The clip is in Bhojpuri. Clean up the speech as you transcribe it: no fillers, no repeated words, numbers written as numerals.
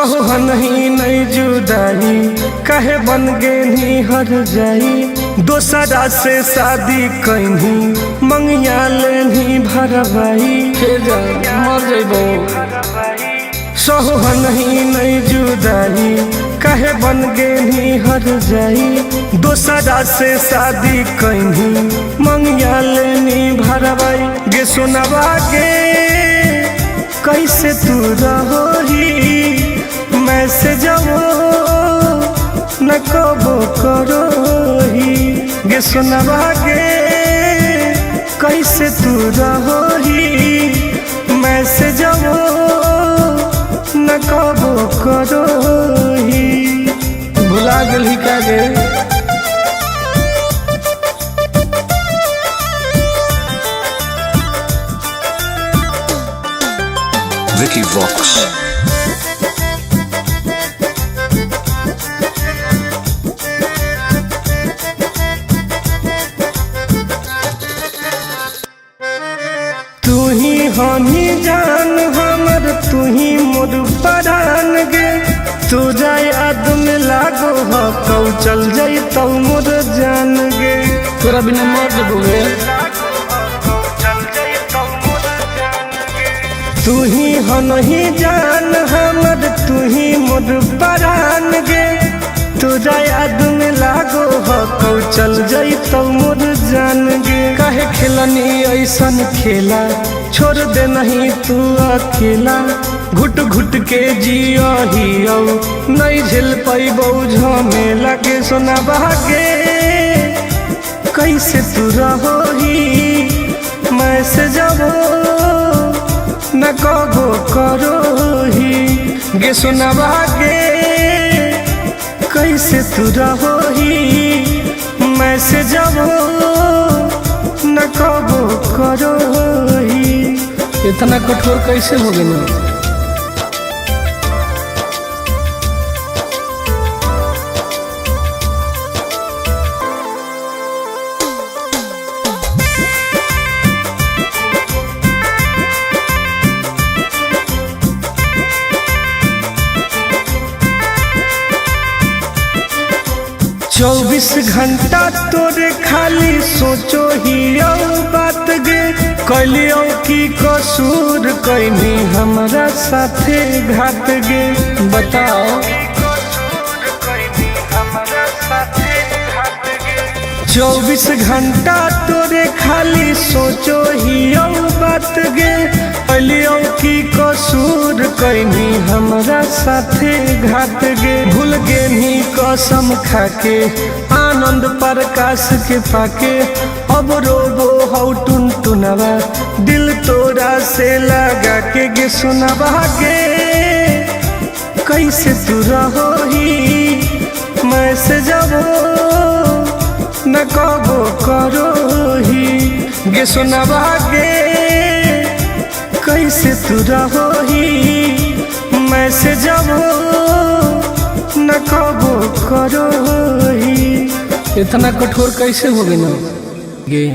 सोहन ही नहीं जुदाई कहे बन गे नी हर जाई दोसरा से शादी कहीं मंगिया लेनी भरवाई मर जइबो। सोहन ही नहीं जुदाई कहे बन गे नी हर जाई दोसरा से शादी कहीं मंगिया लेनी भरवाई गे सुनवा गे कैसे तू रहोही मैसेजो न कबो करोही गे सुनवा गे कैसे तू रहोही मैसेजो न कबो करोही भुला गेली का गे। Vicky Vox. तू ही हनी जान हमर तू ही मोर परान गे तू जाए याद में लागो हो कौ चल जाई तो मोर जान गे तोरा बिना मर जबोगे। तू ही हनही जान हमर तू ही मोर परान गे तुझा याद में लागो हो कौ चल जाई तो मोर जान गे काहे खेलनी ऐसन खेला छोड़ दे नहीं तू अकेला घुट घुट के जियो हियो नहीं झेल पैबो झमेला के सोना बहागे कैसे तू रहोही मैसेजो न कबो करोही गे सुनवा गे कैसे तू रहोही मैसेजो न कबो करोही। इतना कठोर कैसे हो गई? चौबीस घंटा तोरे खाली सोचो ही बात गे कलियो की कसूर कैनी हमरा साथे घात गे बताओ। 24 घंटा तोरे खाली सोचो ही बात गे कलियो की कसूर कैनी हमरा साथे घात गे भूल गे नी कसम खाके आनंद प्रकाश के पाके अब रोबो हौ टुनटुनवा दिल तोरा से लगा के गे सुनवा गे कैसे तू रहोही मैसेजो न कबो करोही गे सुनवा गे कैसे तू रहोही मैसेजो न कबो करोही। इतना कठोर कैसे हो गई गे?